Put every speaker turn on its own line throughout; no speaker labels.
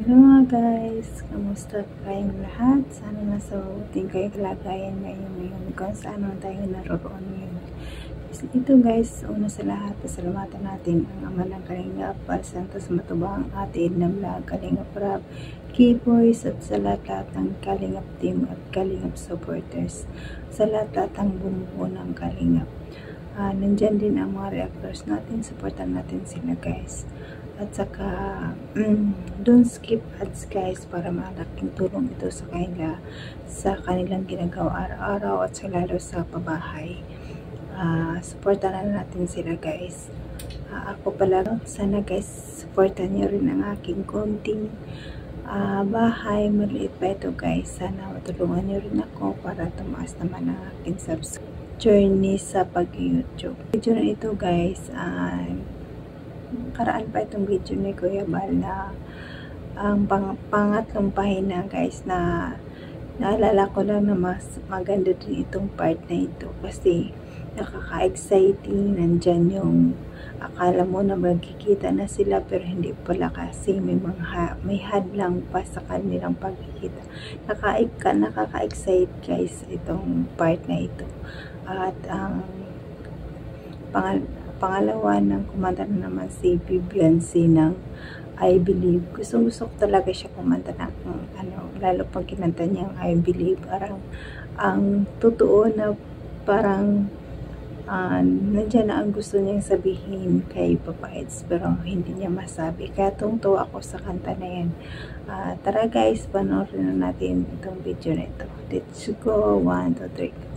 Hello mga guys! Kamusta kayong lahat? Sana nasa mabuting kayo kalagayan ngayon kung saan man tayo naroon ngayon. Ito guys, una sa lahat, pasalamatan natin ang ama ng Kalingap, Santos Matubang, Ate Edna Vlog, Kalingap Rab, Keyboys at sa lahat ng Kalingap team at Kalingap supporters, sa lahat ng bumubuo ng Kalingap. Nandyan din ang mga reactors natin, supportan natin sila guys. At saka, don't skip ads guys para malaking tulong ito sa kanila sa kanilang ginagawa araw-araw at sa lalo sa pabahay. Supportan na natin sila guys. Ako pala, sana guys, supportan nyo rin ang aking konting bahay. Maliit pa ito guys. Sana matulungan nyo rin ako para tumaas naman ang aking journey sa pag-YouTube. Video na ito guys, karaan pa itong video ni Kuya Bal na ang pangatlong pahina guys, na naalala ko lang na mas maganda din itong part na ito kasi nakaka-exciting. Nandyan yung akala mo na magkikita na sila pero hindi pala kasi may hadlang pa sa kanilang pagkikita. Nakaka-excite guys itong part na ito. At ang pangalawa ng kumanta na naman si Vivian C ng I Believe. Gusto ko talaga siya kumanta ng lalo pag kinanta niya ang I Believe. Parang ang totoo na parang nandiyan na ang gusto niyang sabihin kay Papa Eds pero hindi niya masabi. Kaya tungtuwa ako sa kanta na yan. Tara guys, panoorin na natin itong video na ito. Let's go. 1, 2, 3.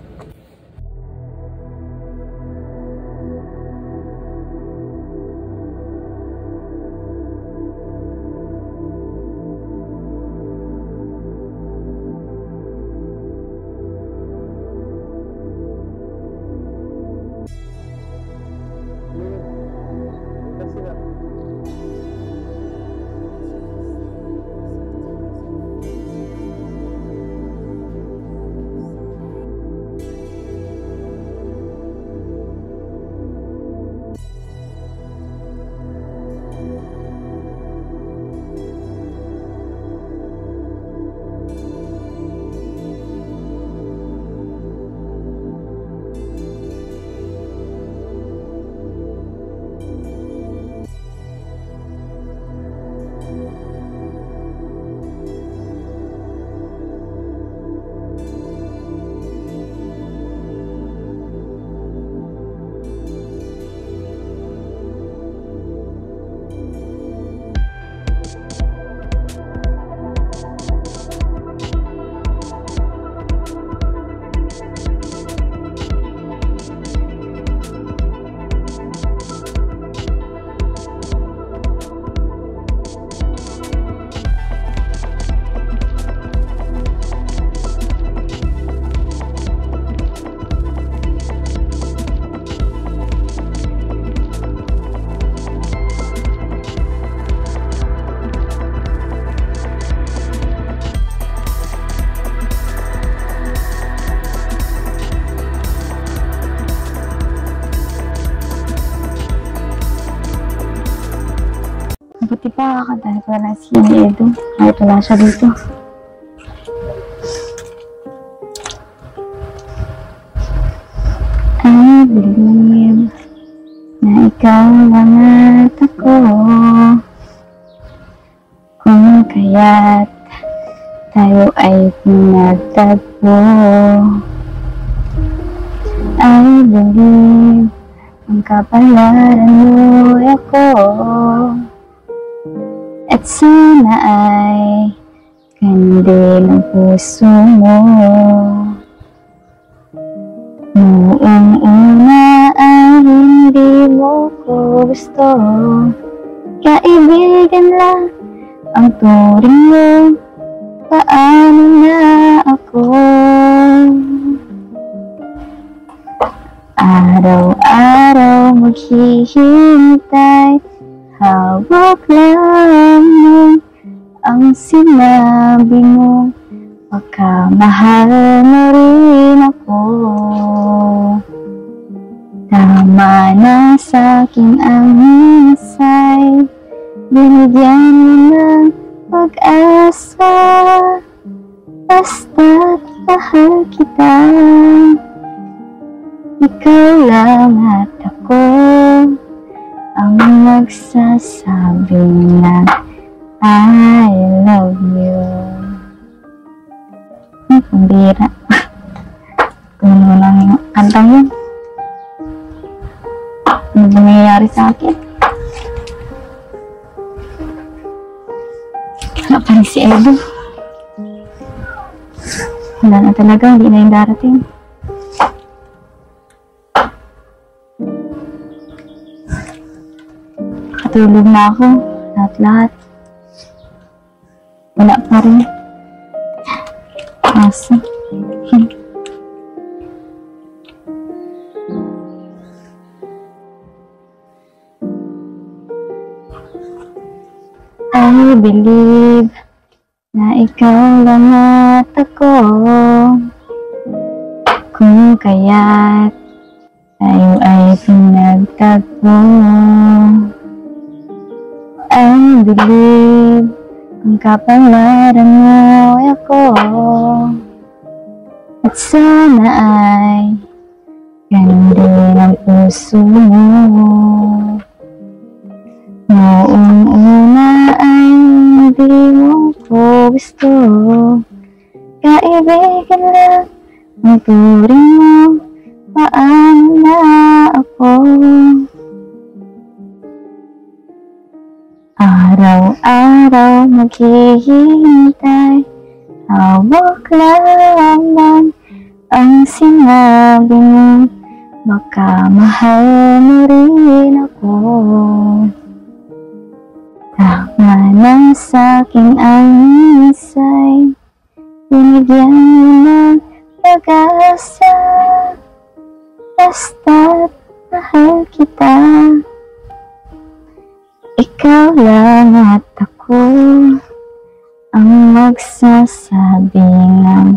Buti pa kakadahil ko na si Edo. Kahit wala siya dito. I believe na ikaw lang at ako. Kung kaya't tayo ay pinagtagpo. I believe ang kapalaran mo ako. At sana ay kandil ang puso mo. Noong una ay hindi mo ko gusto. Kaibigan lang ang turing mo. Paano na ako? Araw-araw maghihintay. Hawak lamang ang sinabi mo. Baka mahal mo rin ako. Tama na sa'kin ang minsay. Binigyan mo ng pag-asa, basta't mahal kita. Ikaw lang at ako ang magsasabi na I love you. Pambira. Kung ano lang yung kantang yun. Ano ba nangyayari sa akin? Wala pa rin si Edo. Wala na talaga, hindi na yung darating. Katulog na ako, lahat-lahat. Wala pa rin. Asa. I believe na ikaw lang at ako, kung kaya't tayo ay pinagtagpo. I believe ang kapalaran mo ay ako, at sana ay ganun din ang puso mo. Noong una ay hindi mo ko gusto, kaibigan lang ang turing mo, paano na ako? Araw-araw maghihintay, hawak lamang ang sinabi mo, baka mahal mo rin ako. Tama na sa'king ang isay, binigyan mo ng pag-asa, basta't mahal kita. Ikaw lang at ako ang magsasabi ng